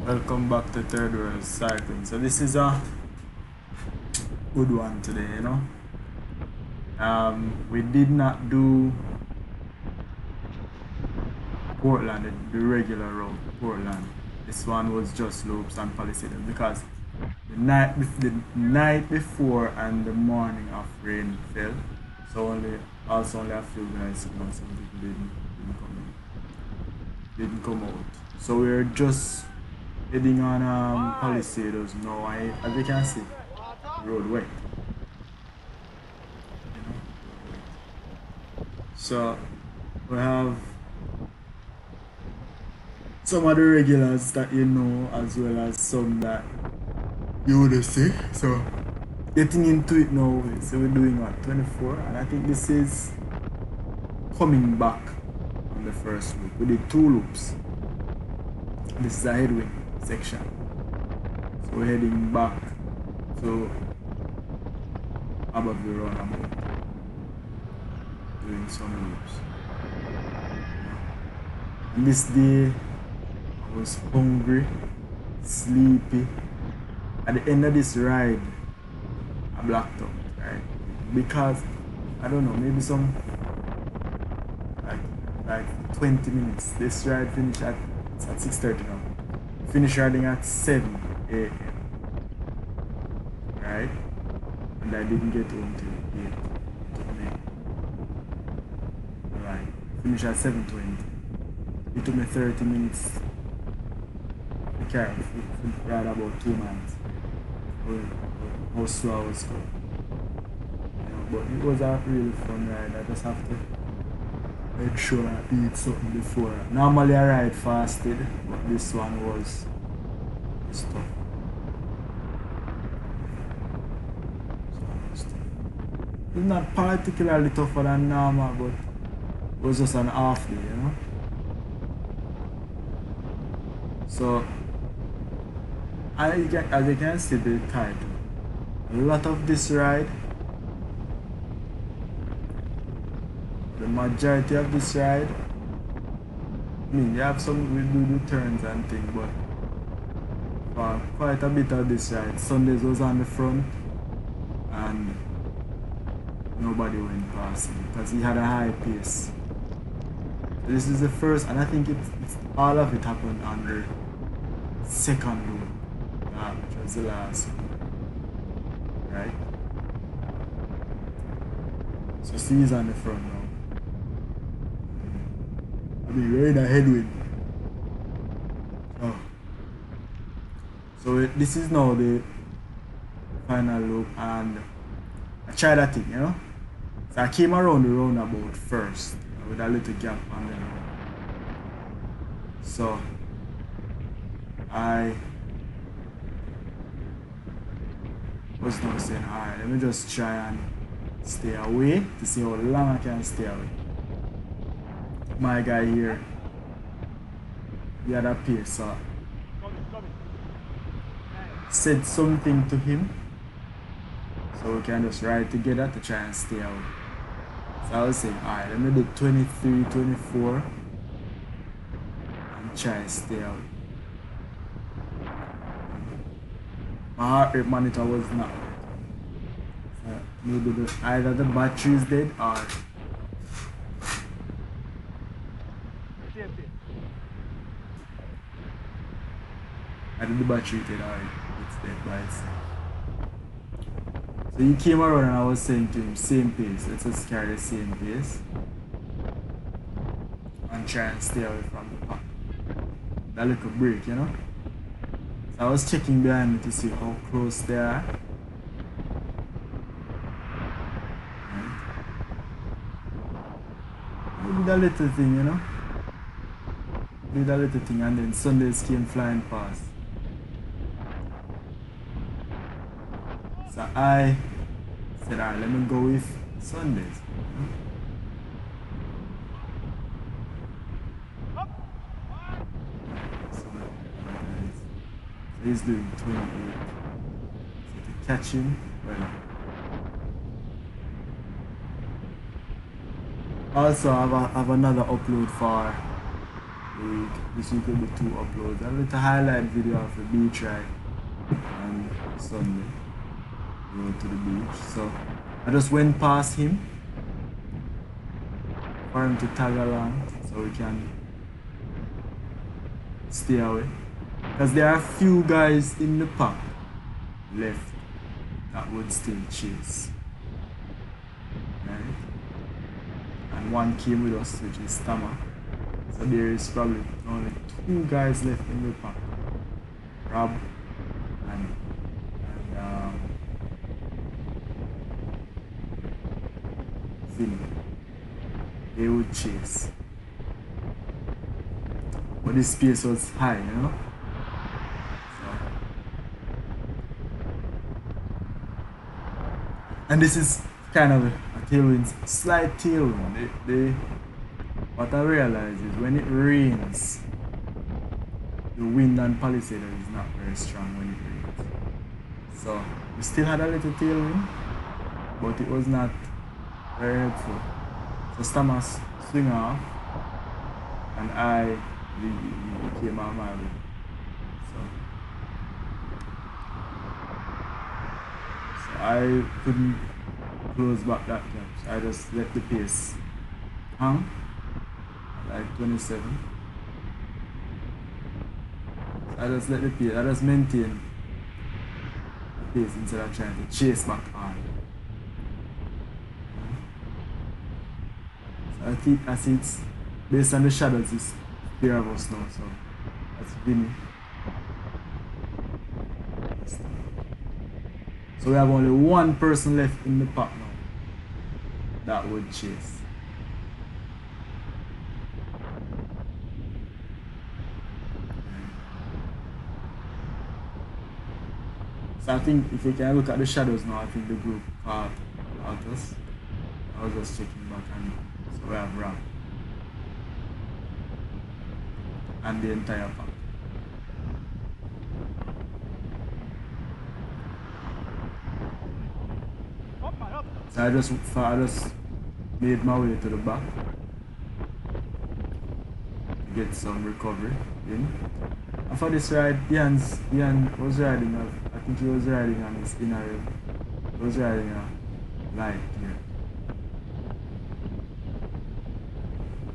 Welcome back to Third World Cycling. So this is a good one today, We did not do Portland, the regular route, Portland. This one was just loops and Palisados because the night before and the morning of rain fell. So only a few guys came out, some people didn't come out. So we're just heading on Palisados now. As you can see, road wet. So we have some of the regulars that you know, as well as some that you would see. So getting into it now, so we're doing what, 24, and I think this is coming back on the first loop. We did 2 loops. This is a headwind section, so we're heading back to above the roundabout, doing some loops. And this day I was hungry, sleepy. At the end of this ride I blacked out, right? Because I don't know, maybe some like 20 minutes. This ride finished at 6:30 now. Finished riding at 7 a.m. right? And I didn't get home till 8. It took me, right, finished at 7:20. It took me 30 minutes to carry ride about 2 miles. How slow I was going. But it was a really fun ride. I just have to make sure I eat something before. Normally I ride fasted, but this one was tough. It's not particularly tougher than normal, but it was just an half day, So, as you can see the title, a lot of this ride, the majority of this ride, I mean, you have some we do the turns and things, but for quite a bit of this ride, Sundays was on the front and nobody went past him because he had a high pace. So this is the first, and I think it's all of it happened on the second loop, which was the last one, right? So see, he's on the front now. I mean, we're in a headwind. Oh. So this is now the final loop, and I tried that thing, So I came around the roundabout first with a little gap on the road. So I was now saying, alright, let me just try and stay away to see how long I can stay away. My guy here, he had a pace, so said something to him so we can just ride together to try and stay away. So I was saying, alright, let me do 23, 24 and try and stay away. My heart rate monitor was not working. So maybe either the battery is dead or either the battery is dead or it's dead by itself. So he came around and I was saying to him, same pace, let's just carry the same pace and try and stay away from the pack. That little break, So I was checking behind me to see how close they are. Right. We did a little thing, Did a little thing, and then Sundays came flying past. So I said, alright, let me go with Sundays. So he's doing 28. So to catch him, well. Also, I have another upload for the week. This week will be 2 uploads. A little highlight video of the beach ride on Sunday. Road to the beach. So I just went past him for him to tag along so we can stay away. Because there are a few guys in the pack left that would still chase. Right? And one came with us, which is Tama. So there is probably only 2 guys left in the pack. Rob and Vinny. They would chase. But this space was high, you know? And this is kind of a tailwind, slight tailwind. What I realize is when it rains, the wind on Palisados is not very strong when it rains. So we still had a little tailwind, but it was not very helpful. So Stamas swing off, and I came out my way. So I couldn't close back that gap. So I just let the pace hang like 27. So I just let the pace, I just maintain the pace instead of trying to chase back on. So I see it's based on the shadows, it's pair of us now. So that's Vinny. So we have only one person left in the pack now that would chase. So I think if you can look at the shadows now, I think the group caught us. I was just checking back, and so we have Ram and the entire pack. So I just made my way to the back to get some recovery in. And for this ride, Ian was riding, I think he was riding on his inner rim. He was riding a light here.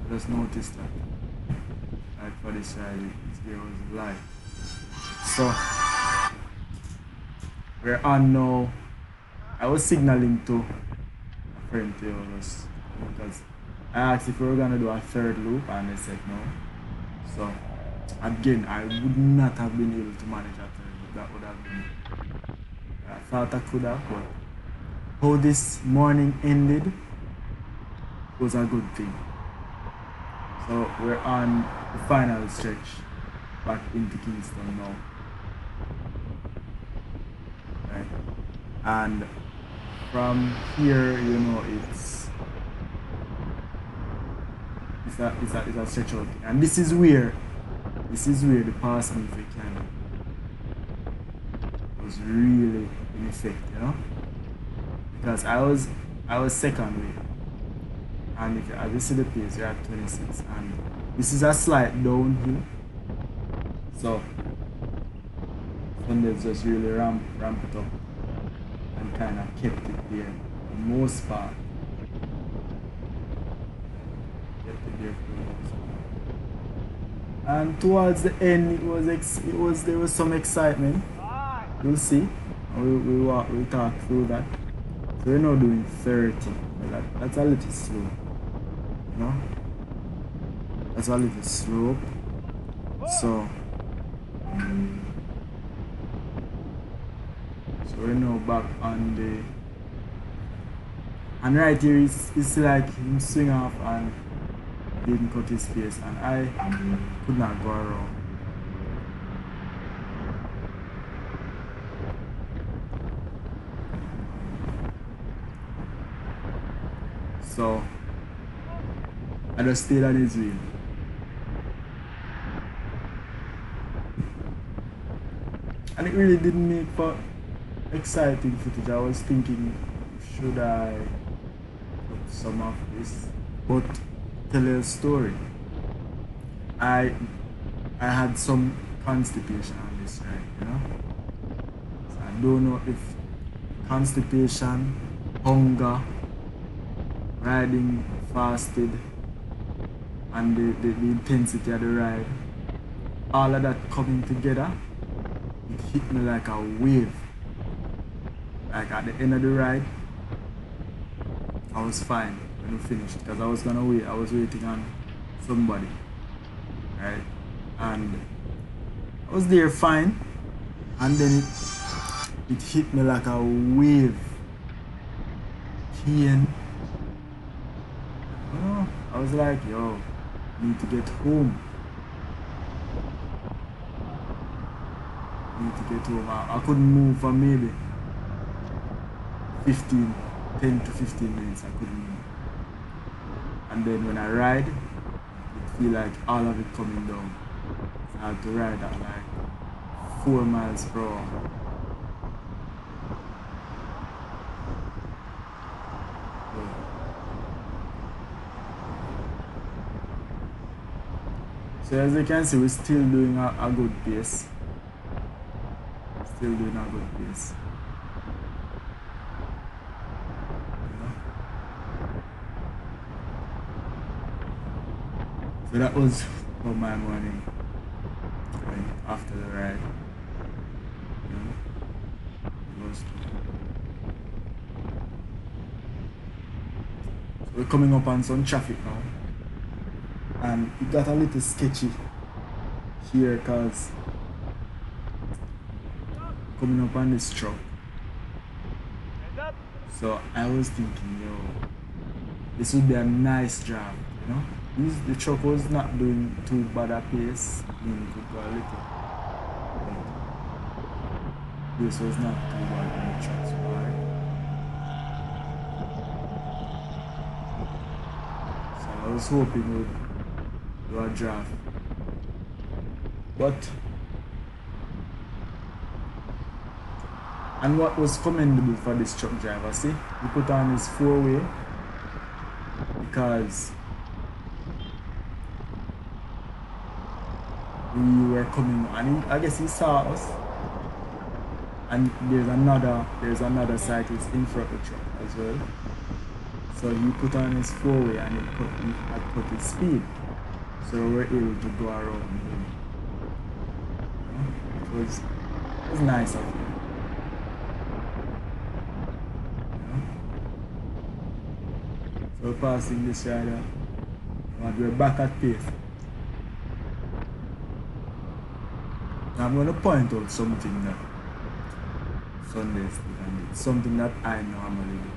I just noticed that, like for this ride, his gear was light. So we're on now. I was signaling to a friend to us because I asked if we were gonna do a third loop, and they said no. So again, I would not have been able to manage a third loop. That would have been, I thought I could have, but how this morning ended was a good thing. So we're on the final stretch back into Kingston now. Right? And from here, you know, it's a stretch out, and this is where the pass me if you can was really in effect, you know, because I was second way, and if as you see the pace, you're at 26, and this is a slight downhill, so Sunday just really ramp it up and kind of kept it there for the most part. Kept it there for the most part. And towards the end, there was some excitement. You'll see. We'll talk through that. So we're now doing 30. That's a little slow. You know? That's a little slow. So we're now back on the, and right here it's like him swing off and didn't cut his pace, and I could not go around. So I just stayed on his wheel. And it really didn't make for exciting footage. I was thinking, should I put some of this, but tell a story. I had some constipation on this ride, you know. So I don't know if constipation, hunger, riding fasted, and the intensity of the ride, all of that coming together, it hit me like a wave. Like at the end of the ride, I was fine when we finished because I was gonna wait. I was waiting on somebody, right? And I was there fine, and then it hit me like a wave. Pain. Oh, I was like, yo, I need to get home. I couldn't move for maybe 10 to 15 minutes. I couldn't move. And then when I ride, it feel like all of it coming down. So I had to ride at like 4 miles per hour. So as you can see, we're still doing a good pace. Still doing a good pace. So that was for my morning, right, after the ride. So we're coming up on some traffic now. And it got a little sketchy here because coming up on this truck. So I was thinking, yo, this would be a nice job, you know? The truck was not doing too bad a pace. I mean, it could go a little. But this was not too bad when the truck's wide. So I was hoping it would do a draft. But and what was commendable for this truck driver, see, he put on his 4-way because we were coming, and I guess he saw us, and there's another cyclist in front of the truck as well. So he put on his 4-way and he had put his speed, so we were able to go around him. It was nice of him. So we're passing this rider, and we're back at pace. Now I'm going to point out something that Sundays did, and it's something that I normally do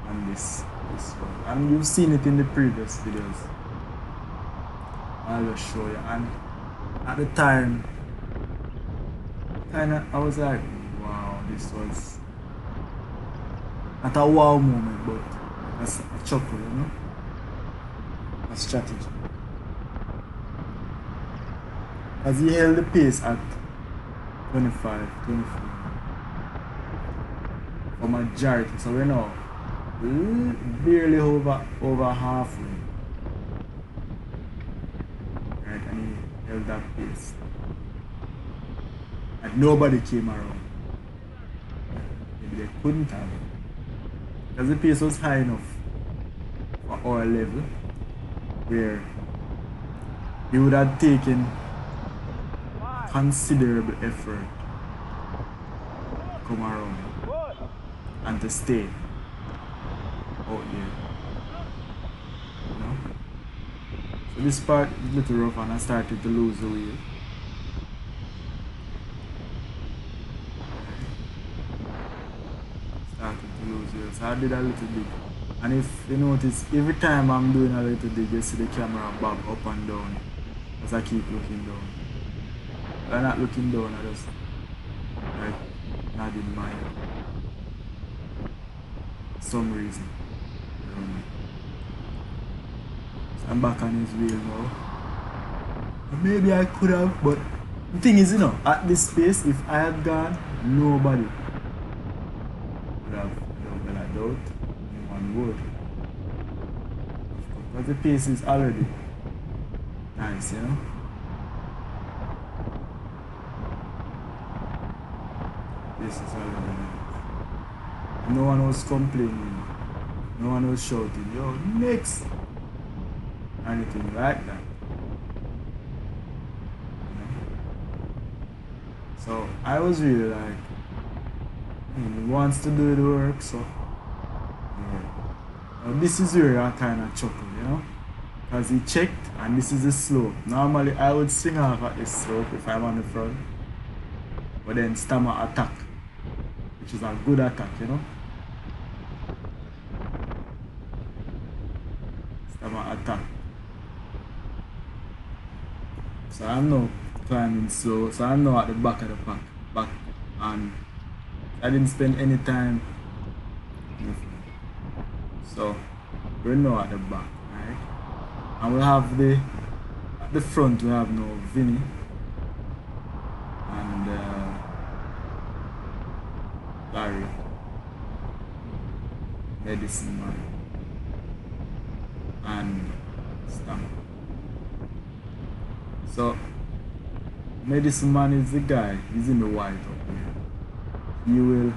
on this one. And you've seen it in the previous videos. I'll just show you. And at the time, I was like, wow, this was not a wow moment, but that's a chuckle, you know? A strategy. As he held the pace at 25, 24 for majority, so we're now barely over halfway. Right, and he held that pace. And nobody came around. Maybe they couldn't have. Because the pace was high enough for our level, where he would have taken considerable effort to come around and to stay out there. You know? So this part is a little rough and I started to lose the wheel. So I did a little dig, and if you notice, every time I'm doing a little dig, you see the camera bob up and down as I keep looking down. If I'm not looking down, I just like nodding my head. Some reason. So I'm back on his wheel now. Maybe I could have, but the thing is, you know, at this pace, if I had gone, nobody would have. Doubt, no one would. Because the pace is already Nice, you know? This is all really nice. No one was complaining. No one was shouting, yo, next! Anything like that. You know? So I was really like, he wants to do the work, so this is where I kind of chuckle, you know, because he checked and this is the slope. Normally I would swing off at this slope if I'm on the front, but then stammer attack, which is a good attack, you know. Stammer attack. So I'm now climbing slow, so I'm now at the back of the back, and I didn't spend any time. So we're now at the back, right? And we'll have at the front we have now Vinny and Larry, Medicine Man, and Stamp. So Medicine Man is the guy, he's in the white up here. He will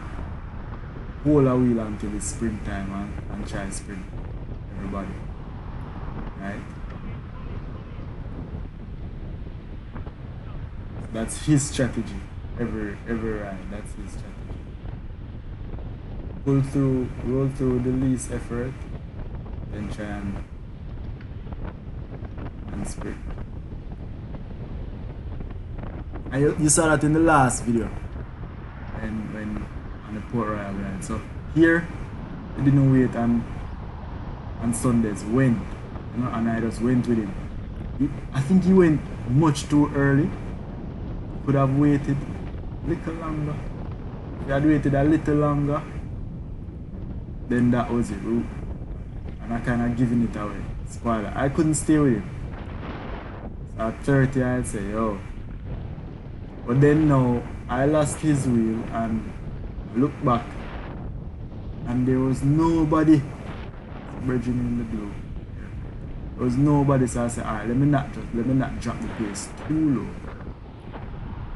hold a wheel until it's springtime and try sprint everybody, right? So that's his strategy. Every ride, that's his strategy. Roll through the least effort, then try and sprint. And you saw that in the last video when on the Port Royal ride. So here I didn't wait on Sundays, went, you know, and I just went with him. I think he went much too early. Could have waited a little longer. If he had waited a little longer, then that was it. And I kind of giving it away. Spoiler. I couldn't stay with him. So at 30 I'd say, yo. But then now I lost his wheel and looked back and there was nobody bridging in the blue. There was nobody, so I said, alright, let me not drop the pace too low.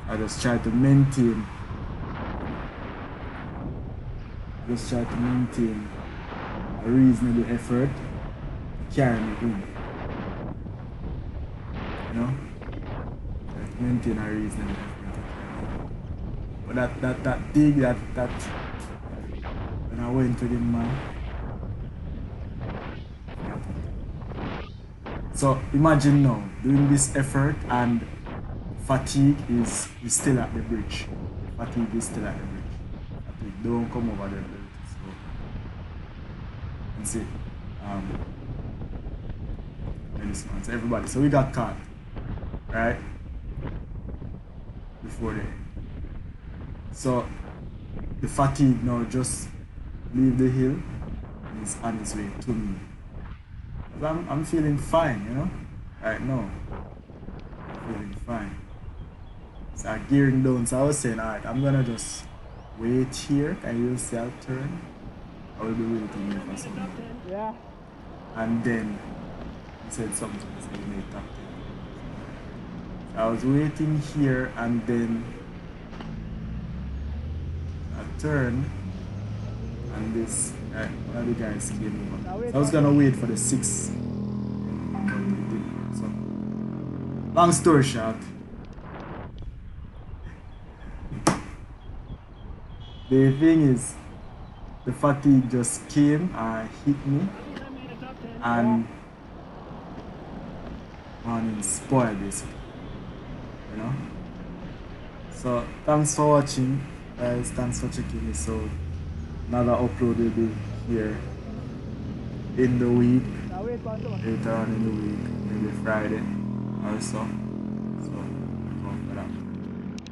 I just try to maintain a reasonable effort to carry me in. You know? Try to maintain a reasonable effort to carry me in. But that big when I went with him, man. So imagine now doing this effort and fatigue is still at the bridge. Fatigue is still at the bridge. Fatigue don't come over the bridge. So that's it. So everybody. So we got caught, right? Before the end. So the fatigue now just leave the hill and is on his way to me. I'm feeling fine, you know, right now. I'm feeling fine. So I'm gearing down. So I was saying, alright, I'm gonna just wait here. Can you see I'll turn? I will be waiting here for some time. Yeah. And then he said something. He said he made top 10. So I was waiting here and then I turned and this one of the guys came over. So I was gonna wait for the 6. But they didn't. So long story short, the thing is the fatigue just came and hit me and morning spoiled basically. You know? So thanks for watching guys, thanks for checking this out. Another upload will be here in the week, later on in the week, maybe Friday or so.